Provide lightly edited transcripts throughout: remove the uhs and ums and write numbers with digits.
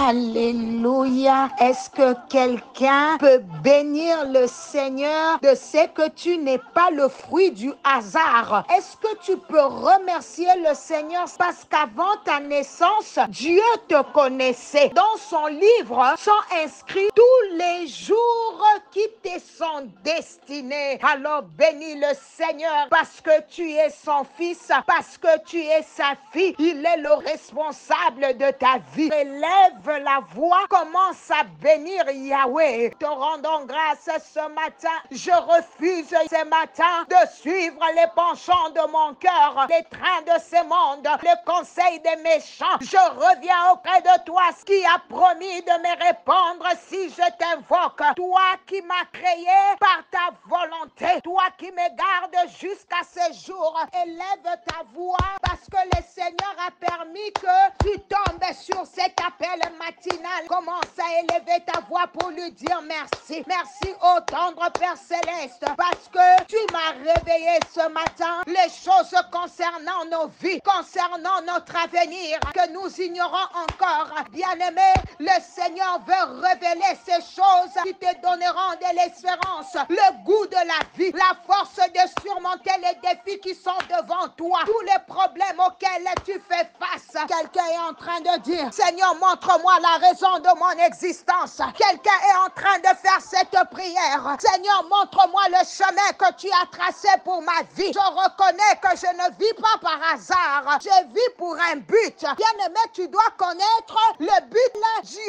Alléluia. Est-ce que quelqu'un peut bénir le Seigneur de ce que tu n'es pas le fruit du hasard? Est-ce que tu peux remercier le Seigneur parce qu'avant ta naissance, Dieu te connaissait? Dans son livre sont inscrits tous les jours qui te sont destinés. Alors bénis le Seigneur parce que tu es son fils, parce que tu es sa fille. Il est le responsable de ta vie. Élève la voix, commence à bénir Yahweh. Te rendons grâce ce matin. Je refuse ce matin de suivre les penchants de mon cœur, les trains de ce monde, le conseil des méchants. Je reviens auprès de toi qui a promis de me répondre si je t'invoque. Toi qui m'as créé par ta volonté, toi qui me gardes jusqu'à ce jour, élève ta voix parce que le Seigneur a permis que tu tombes sur cet appel matinal. Commence à élever ta voix pour lui dire merci. Merci au tendre Père Céleste parce que tu m'as réveillé ce matin les choses concernant nos vies, concernant notre avenir que nous ignorons encore. Bien-aimé, le Seigneur veut révéler ces choses qui te donneront de l'espérance, le goût de la vie, la force de surmonter les défis qui sont devant toi, tous les problèmes auxquels tu fais face. Quelqu'un est en train de dire, Seigneur, montre-moi la raison de mon existence. Quelqu'un est en train de faire cette prière. Seigneur, montre-moi le chemin que tu as tracé pour ma vie. Je reconnais que je ne vis pas par hasard. Je vis pour un but. Bien-aimé, tu dois connaître le but que Dieu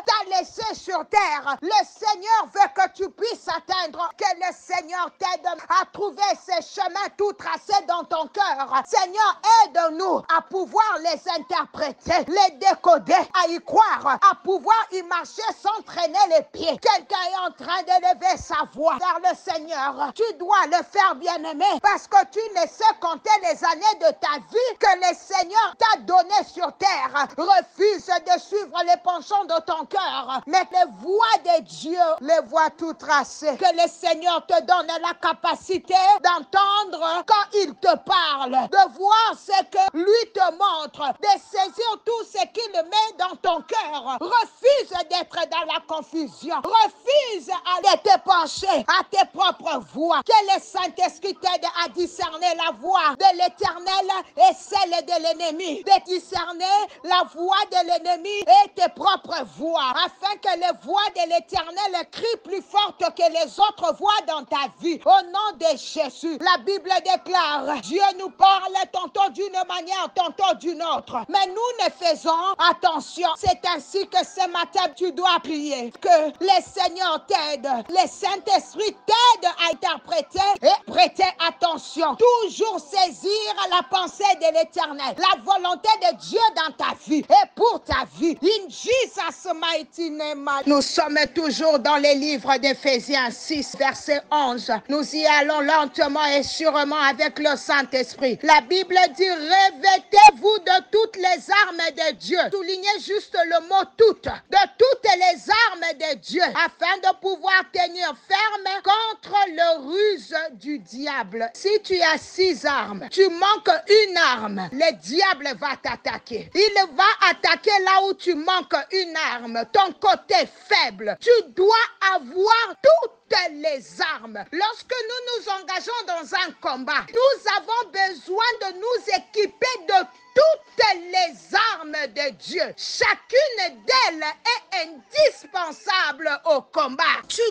t'a laissé sur terre. Le Seigneur veut que tu puisses atteindre, que le Seigneur t'aide à trouver ces chemins tout tracés dans ton cœur. Seigneur, aide-nous à pouvoir les interpréter, les décoder, à y croire, à pouvoir y marcher sans traîner les pieds. Quelqu'un est en train d'élever sa voix vers le Seigneur. Tu dois le faire, bien-aimé, parce que tu ne sais compter les années de ta vie que le Seigneur t'a donné sur terre. Refuse de suivre les penchants de ton cœur, mais les voies de Dieu, les voies tout tracées. Que le Seigneur te donne la capacité d'entendre quand il te parle, de voir ce que lui te montre, de saisir tout ce qu'il met dans ton cœur. Refuse d'être dans la confusion. Refuse de te pencher à tes propres voies. Que le Saint-Esprit t'aide à discerner la voix de l'Éternel et celle de l'ennemi. De discerner la voix de l'ennemi et tes propres voix, afin que les voix de l'Éternel crient plus forte que les autres voix dans ta vie. Au nom de Jésus, la Bible déclare, Dieu nous parle tantôt d'une manière, tantôt d'une autre. Mais nous ne faisons attention. C'est ainsi que ce matin, tu dois prier. Que le Seigneur t'aide. Le Saint-Esprit t'aide à interpréter et prêter attention. Toujours saisir la pensée de l'Éternel. La volonté de Dieu dans ta vie et pour ta vie. In Jesus' mighty name. Nous sommes toujours dans les livres d'Éphésiens 6, verset 11. Nous y allons lentement et sûrement avec le Saint-Esprit. La Bible dit, revêtez-vous de toutes les armes de Dieu. Soulignez juste le mot toutes. De toutes les armes de Dieu, afin de pouvoir tenir ferme contre le ruse du diable. Si tu as 6 armes, tu manques une arme, le diable va t'attaquer. Il va attaquer là où tu manques une arme, ton côté faible. Tu dois avoir toutes les armes. Lorsque nous nous engageons dans un combat, nous avons besoin de nous équiper de toutes les armes de Dieu. Chacune d'elles est indispensable au combat. Tu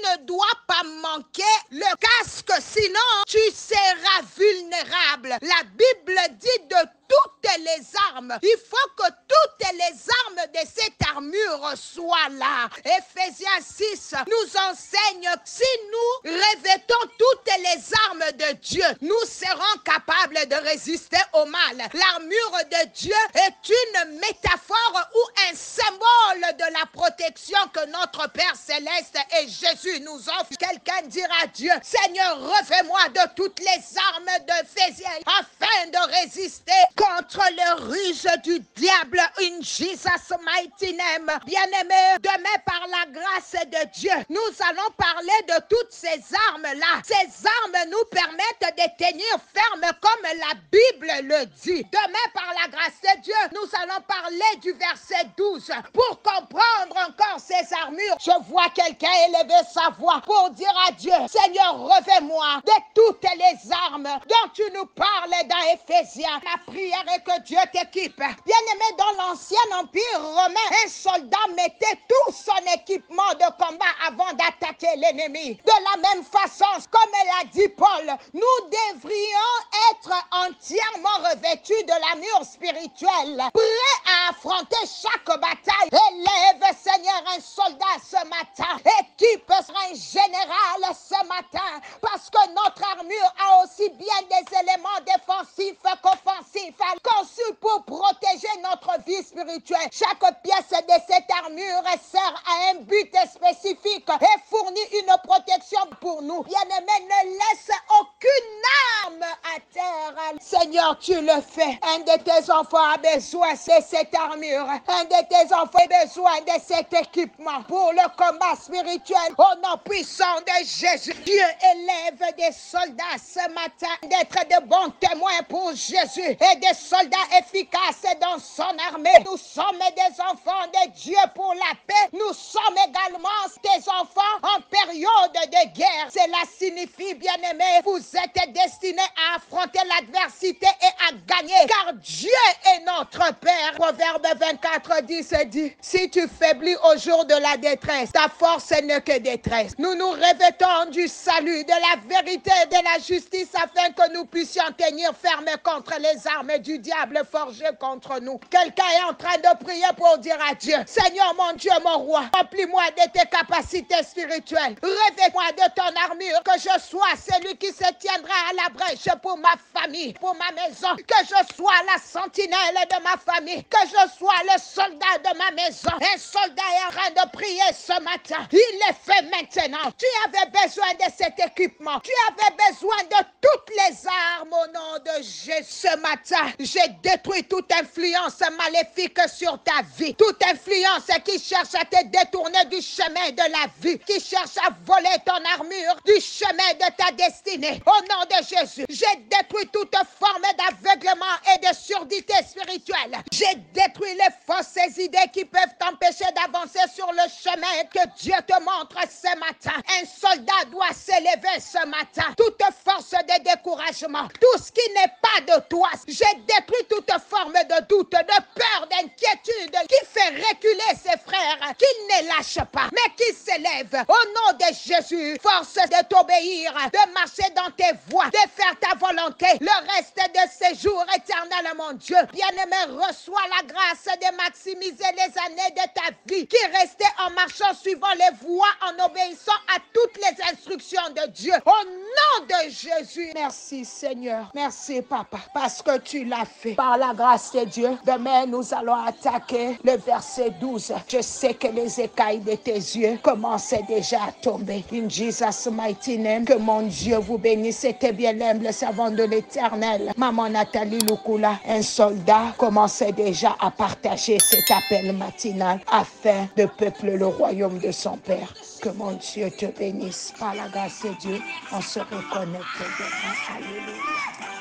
ne dois pas manquer le casque, sinon tu seras vulnérable. La Bible dit de toutes les armes. Il faut que toutes les armes de cette armure soient là. Éphésiens 6 nous enseigne si nous revêtons toutes les armes de Dieu, nous serons capables de résister au mal. L'armure de Dieu est une métaphore ou un symbole de la protection protection que notre Père Céleste et Jésus nous offre. Quelqu'un dira Dieu, Seigneur, refais-moi de toutes les armes d'Éphésiens afin de résister contre les ruses du diable in Jesus mighty name. Bien-aimés, demain par la grâce de Dieu, nous allons parler de toutes ces armes-là. Ces armes nous permettent de tenir ferme comme la Bible le dit. Demain par la grâce de Dieu, nous allons parler du verset 12 pour comprendre encore ces armures. Je vois quelqu'un élever sa voix pour dire à Dieu, Seigneur, revêt-moi de toutes les armes dont tu nous parles dans Éphésiens. Ma prière est que Dieu t'équipe. Bien-aimé, dans l'ancien empire romain, un soldat mettait tout son équipement de combat avant d'attaquer l'ennemi. De la même façon, comme l'a dit Paul, nous devrions être entièrement revêtus de l'armure spirituelle, prêts à affronter chaque bataille. Élève, Seigneur, un soldat ce matin. Équipe un général ce matin, parce que notre armure a aussi bien des éléments défensifs qu'offensifs, conçus pour protéger notre vie spirituelle. Chaque pièce de cette armure sert à un but spécifique et fournit une protection pour nous. Bien-aimés, ne laisse aucune arme à terre. Seigneur, tu le fais. Un de tes enfants a besoin de cette armure. Un de tes enfants a besoin de cet équipement pour le combat spirituel. Au nom puissant de Jésus, Dieu élève des soldats ce matin d'être de bons témoins pour Jésus et des soldats efficaces dans son armée. Nous sommes des enfants de Dieu pour la paix. Nous sommes également des enfants en période de guerre. Cela signifie, bien-aimés, vous êtes destinés à affronter l'adversité et à gagner, car Dieu est notre Père. Proverbe 24:10 dit, si tu faiblis au jour de la détresse, ta force n'est que détresse. Nous nous revêtons du salut, de la vérité et de la justice afin que nous puissions tenir ferme contre les armes du diable forgées contre nous. Quelqu'un est en train de prier pour dire à Dieu, Seigneur mon Dieu, mon roi, remplis-moi de tes capacités spirituelles. Revêt-moi de ton armure, que je sois celui qui se tiendra à la brèche pour ma famille, pour ma maison, que je sois la sentinelle de ma famille, que je sois le soldat de ma maison. Un soldat est en train de prier ce matin. Il est fait maintenant. Tu avais besoin de cet équipement. Tu avais besoin de toutes les armes au nom de Jésus. Ce matin, j'ai détruit toute influence maléfique sur ta vie. Toute influence qui cherche à te détourner du chemin de la vie, qui cherche à voler ton armure du chemin de ta destinée. Au nom de Jésus, j'ai détruit toute forme d'aveuglement et de surdité spirituelle. J'ai détruit les fausses idées qui peuvent t'empêcher d'avancer sur le chemin que Dieu te montre ce matin. Un soldat doit s'élever ce matin. Toute force de découragement, tout ce qui n'est pas de toi, j'ai détruit toute forme de doute, de peur, d'inquiétude qui fait reculer ses frères, qui ne lâchent pas, mais qui s'élèvent. Au nom de Jésus, force de t'obéir, de marcher dans tes voies, de faire ta volonté le reste de ces jours éternels, mon Dieu. Bien-aimé, reçois la grâce de maximiser les années de ta vie, qui restait en marchant suivant les voies, en obéissant à toutes les instructions de Dieu. Au nom de Jésus, merci Seigneur, merci Papa, parce que tu l'as fait. Par la grâce de Dieu, demain nous allons attaquer le verset 12. Je sais que les écailles de tes yeux commencent déjà à tomber. In Jesus mighty name, que mon Dieu vous bénisse. C'était bien l'humble servant de l'Éternel, Maman Nathalie Lukula. Un soldat commençait déjà à partager cet appel matinal afin de peupler le royaume de son Père. Que mon Dieu te bénisse. Par la grâce de Dieu, on se reconnecte demain. Alléluia.